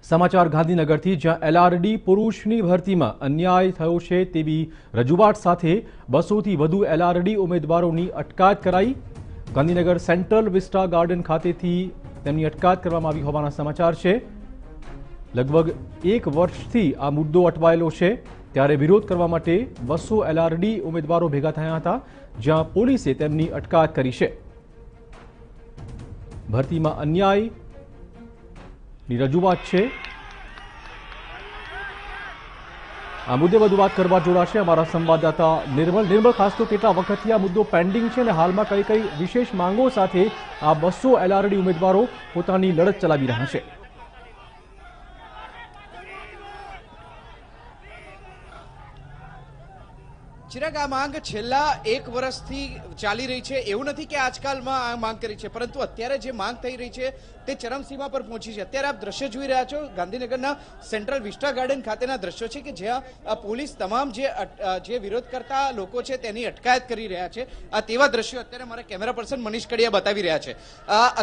સમાચાર ગાંધીનગરથી, જ્યાં એલઆરડી પુરુષની ભરતીમાં અન્યાય થયો છે તેવી રજૂઆત સાથે 200 થી વધુ એલઆરડી ઉમેદવારોની અટકાયત કરાઈ। ગાંધીનગર સેન્ટ્રલ વિસ્ટા ગાર્ડન ખાતેથી તેમની અટકાયત કરવામાં આવી હોવાના સમાચાર છે। લગભગ 1 વર્ષથી આ મુદ્દો અટવાયેલો છે, ત્યારે વિરોધ કરવા માટે 200 એલઆરડી ઉમેદવારો ભેગા થયા હતા, જ્યાં પોલીસે તેમની અટકાયત કરી છે। ભરતીમાં અન્યાયની રજૂઆત છે। આ મુદ્દે વધુ વાત કરવા જોડાશે અમારા સંવાદદાતા નિર્મલ। ખાસ તો કેટલા વખતથી આ મુદ્દો પેન્ડિંગ છે અને હાલમાં કઈ કઈ વિશેષ માંગો સાથે આ 200 એલઆરડી ઉમેદવારો પોતાની લડત ચલાવી રહ્યા છે? ચિરાગ, આ માંગ છેલ્લા 1 વર્ષથી ચાલી રહી છે। એવું નથી કે આજકાલમાં આ માંગ કરી છે, પરંતુ અત્યારે જે માંગ થઈ રહી છે તે ચરમસીમા પર પહોંચી છે। અત્યારે આપ દ્રશ્ય જોઈ રહ્યા છો, ગાંધીનગરના સેન્ટ્રલ વિસ્ટા ગાર્ડન ખાતેના દ્રશ્યો છે કે જ્યાં પોલીસ તમામ જે વિરોધ કરતા લોકો છે તેની અટકાયત કરી રહ્યા છે। તેવા દ્રશ્યો અત્યારે મારા કેમેરા પર્સન મનીષ કડિયા બતાવી રહ્યા છે।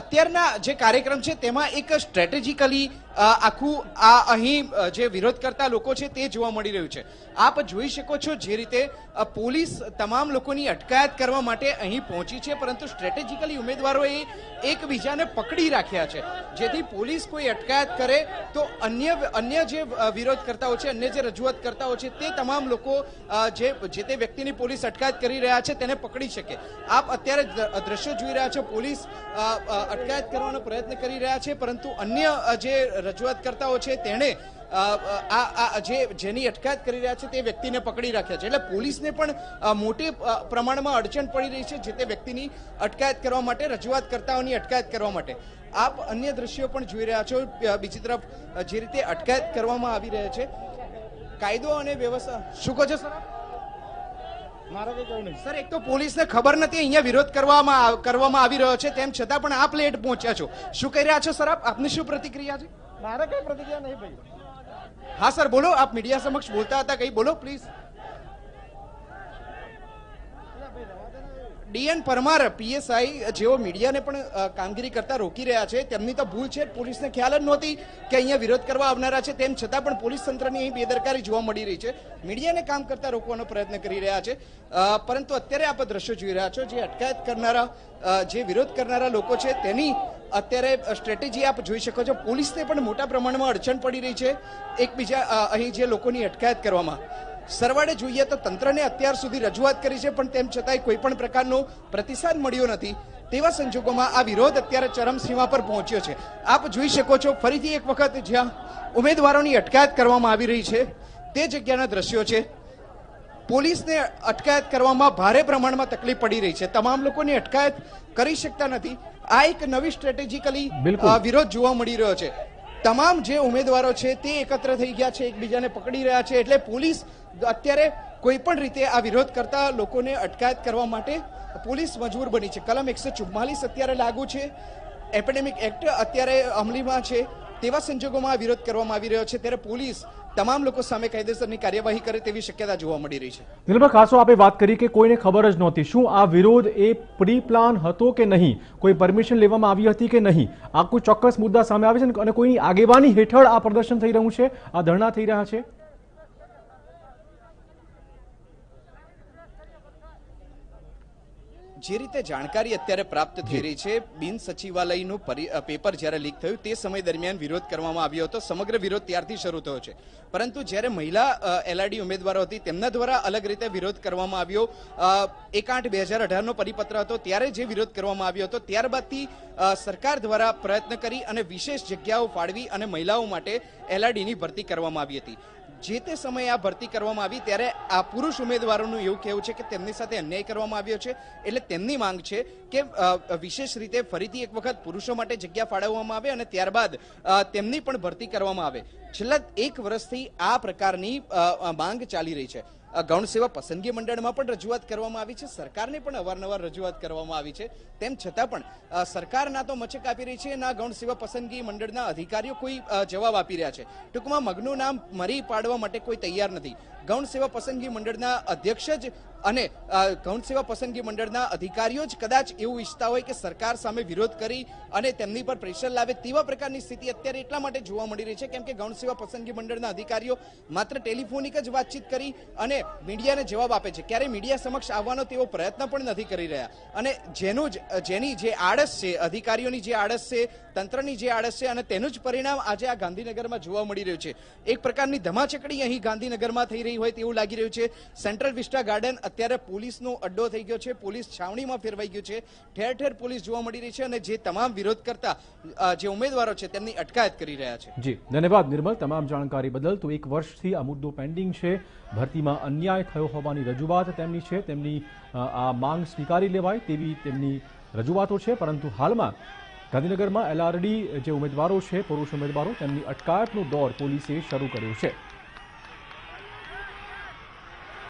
અત્યારના જે કાર્યક્રમ છે તેમાં એક સ્ટ્રેટેજિકલી આખું આ અહીં જે વિરોધ કરતા લોકો છે તે જોવા મળી રહ્યું છે। આપ જોઈ શકો છો જે રીતે પોલીસ તમામ લોકોની અટકાયત કરવા માટે અહીં પહોંચી છે, પરંતુ સ્ટ્રેટેજિકલી ઉમેદવારોએ એકબીજાને પકડી રાખ્યા છે, જેથી પોલીસ કોઈ અટકાયત કરે તો અન્ય જે વિરોધકર્તાઓ છે, અન્ય જે રજૂઆત કરતાઓ છે તે તમામ લોકો જે તે વ્યક્તિની પોલીસ અટકાયત કરી રહ્યા છે તેને પકડી શકે। આપ અત્યારે દ્રશ્યો જોઈ રહ્યા છો, પોલીસ અટકાયત કરવાનો પ્રયત્ન કરી રહ્યા છે, પરંતુ અન્ય જે રજૂઆત કરતાઓ છે તેણે જેની અટકાયત કરી રહ્યા છે તે વ્યક્તિને પકડી રાખ્યા છે। એટલે પોલીસને પણ મોટી પ્રમાણમાં અડચણ પડી રહી છે જે તે વ્યક્તિની અટકાયત કરવા માટે, રજૂઆત કરતાઓની અટકાયત કરવા માટે। આપ અન્ય દ્રશ્યો પણ જોઈ રહ્યા છો। બીજી તરફ જે રીતે અટકાયત કરવામાં આવી રહ્યા છે, કાયદો અને વ્યવસ્થા શું કહો છો સર? મારા કઈ કહ્યું નહીં સર। એક તો પોલીસને ખબર નથી અહીંયા વિરોધ કરવામાં આવી રહ્યો છે, તેમ છતાં પણ આપ લેટ પહોંચ્યા છો। શું કહી રહ્યા છો સર? આપની શું પ્રતિક્રિયા છે? મારા કઈ પ્રતિક્રિયા નહીં ભાઈ। હા સર, બોલો। આપ મીડિયા સમક્ષ બોલતા હતા, કઈ બોલો પ્લીઝ। ડીએન પરમાર પીએસઆઈ જેઓ મીડિયાને પણ કામગીરી કરતા રોકી રહ્યા છે, તેમની તો ભૂલ છે। પોલીસને ખ્યાલ જ નહોતી કે અહીંયા વિરોધ કરવા આવનારા છે, તેમ છતાં પણ પોલીસ તંત્રની અહીં બેદરકારી જોવા મળી રહી છે। મીડિયાને કામ કરતા રોકવાનો પ્રયત્ન કરી રહ્યા છે, પરંતુ અત્યારે આપ દ્રશ્યો જોઈ રહ્યા છો, જે અટકાયત કરનારા, જે વિરોધ કરનારા લોકો છે તેની અત્યારે સ્ટ્રેટેજી આપ જોઈ શકો છો। પોલીસને પણ મોટા પ્રમાણમાં અડચણ પડી રહી છે એકબીજા અહીં જે લોકોની અટકાયત કરવામાં। સરવાળે જોઈએ તો તંત્રને અત્યાર સુધી રજૂઆત કરી છે, પણ તેમ છતાંય કોઈ પણ પ્રકારનો પ્રતિસાદ મળ્યો નથી। તેવા સંજોગોમાં આ વિરોધ અત્યારે ચરમસીમા પર પહોંચ્યો છે। આપ જોઈ શકો છો ફરીથી એક વખત જ્યાં ઉમેદવારોની અટકાયત કરવામાં આવી રહી છે તે જગ્યાના દ્રશ્યો છે। પોલીસને અટકાયત કરવામાં ભારે પ્રમાણમાં તકલીફ પડી રહી છે, તમામ લોકોની અટકાયત કરી શકતા નથી। આ એક નવી સ્ટ્રેટેજિકલી વિરોધ જોવા મળી રહ્યો છે। તમામ જે ઉમેદવારો છે તે એકત્ર થઈ ગયા છે, એકબીજાને પકડી રહ્યા છે, એટલે પોલીસ અત્યારે કોઈ પણ રીતે આ વિરોધ કરતા લોકોને અટકાયત કરવા માટે પોલીસ મજબૂર બની છે। કલમ 144 અત્યારે લાગુ છે, એપિડેમિક એક્ટ અત્યારે અમલીમાં છે। તેવા સંજોગોમાં આ વિરોધ કરવામાં આવી રહ્યો છે, ત્યારે પોલીસ તમામ લોકો સામે કાયદેસરની કાર્યવાહી કરે તેવી શક્યતા જોવા મળી રહી છે। નિર્મલ, ખાસો આપે વાત કરી કે કોઈને ખબર જ નહોતી, શું આ વિરોધ એ પ્રી પ્લાન હતો કે નહીં? કોઈ પરમિશન લેવામાં આવી હતી કે નહીં? આ કોઈ ચોક્કસ મુદ્દા સામે આવે છે અને કોઈની આગેવાની હેઠળ આ પ્રદર્શન થઈ રહ્યું છે, આ ધરણા થઈ રહ્યા છે? જે રીતે જાણકારી અત્યારે પ્રાપ્ત થઈ રહી છે, બિન સચિવાલયનું પેપર જ્યારે લીક થયું તે સમય દરમિયાન વિરોધ કરવામાં આવ્યો હતો। સમગ્ર વિરોધ ત્યારથી શરૂ થયો છે, પરંતુ જ્યારે મહિલા એલઆરડી ઉમેદવારો હતી તેમના દ્વારા અલગ રીતે વિરોધ કરવામાં આવ્યો। 1/8/2018નો પરિપત્ર હતો, ત્યારે જે વિરોધ કરવામાં આવ્યો હતો, ત્યારબાદથી સરકાર દ્વારા પ્રયત્ન કરી અને વિશેષ જગ્યાઓ ફાળવી અને મહિલાઓ માટે એલઆરડીની ભરતી કરવામાં આવી હતી। જે તે સમયે આ ભરતી કરવામાં આવી ત્યારે આ પુરુષ ઉમેદવારોનું એવું કહેવું છે કે તેમની સાથે અન્યાય કરવામાં આવ્યો છે, એટલે તેમની માંગ છે કે વિશેષ રીતે ફરીથી એક વખત પુરુષો માટે જગ્યા ફાળવવામાં આવે અને ત્યારબાદ તેમની પણ ભરતી કરવામાં આવે। છેલ્લા 1 વર્ષથી આ પ્રકારની માંગ ચાલી રહી છે। ગૌણ સેવા પસંદગી મંડળમાં પણ રજૂઆત કરવામાં આવી છે, સરકારને પણ અવારનવાર રજૂઆત કરવામાં આવી છે, તેમ છતાં પણ સરકાર ના તો મચક આપી રહી છે, ના ગૌણ સેવા પસંદગી મંડળના અધિકારીઓ કોઈ જવાબ આપી રહ્યા છે. ટૂંકમાં મગનું નામ મરી પાડવા માટે કોઈ તૈયાર નથી. ગૌણ સેવા પસંદગી મંડળના અધ્યક્ષ જ અને ગૌણ સેવા પસંદગી મંડળના અધિકારીઓ જ કદાચ એવું ઈચ્છતા હોય કે સરકાર સામે વિરોધ કરી અને તેમની પર પ્રેશર લાવે, તેવા પ્રકારની સ્થિતિ અત્યારે એટલા માટે જોવા મળી રહી છે કેમ કે ગૌણ સેવા પસંદગી મંડળના અધિકારીઓ માત્ર ટેલિફોનિક જ વાતચીત કરી અને મીડિયાને જવાબ આપે છે, ક્યારે મીડિયા સમક્ષ આવવાનો તેવો પ્રયત્ન પણ નથી કરી રહ્યા. અને જેની જે આળસ છે, અધિકારીઓની જે આળસ છે, તંત્રની જે આળસ છે, અને તેનું જ પરિણામ આજે આ ગાંધીનગરમાં જોવા મળી રહ્યું છે. એક પ્રકારની ધમાચકડી અહીં ગાંધીનગરમાં થઈ રહી હોય તેવું લાગી રહ્યું છે. સેન્ટ્રલ વિસ્ટા ગાર્ડન અત્યારે પોલીસનો અડ્ડો થઈ ગયો છે, પોલીસ છાવણીમાં ફેરવાઈ ગયું છે, ઠેર ઠેર પોલીસ જોવા મળી રહી છે અને જે તમામ વિરોધ કરતા જે ઉમેદવારો છે તેમની અટકાયત કરી રહ્યા છે. જી ધન્યવાદ નિર્મલ, તમામ જાણકારી બદલ. તો એક વર્ષથી આ મુદ્દો પેન્ડિંગ છે, ભરતીમાં અન્યાય થયો હોવાની રજૂઆત તેમની છે, તેમની આ માંગ સ્વીકારી લેવાય તેવી તેમની રજૂઆતો છે, પરંતુ હાલમાં ગાંધીનગરમાં LRD જે ઉમેદવારો છે, પુરુષ ઉમેદવારો, તેમની અટકાયતનો દોર પોલીસે શરૂ કર્યો છે.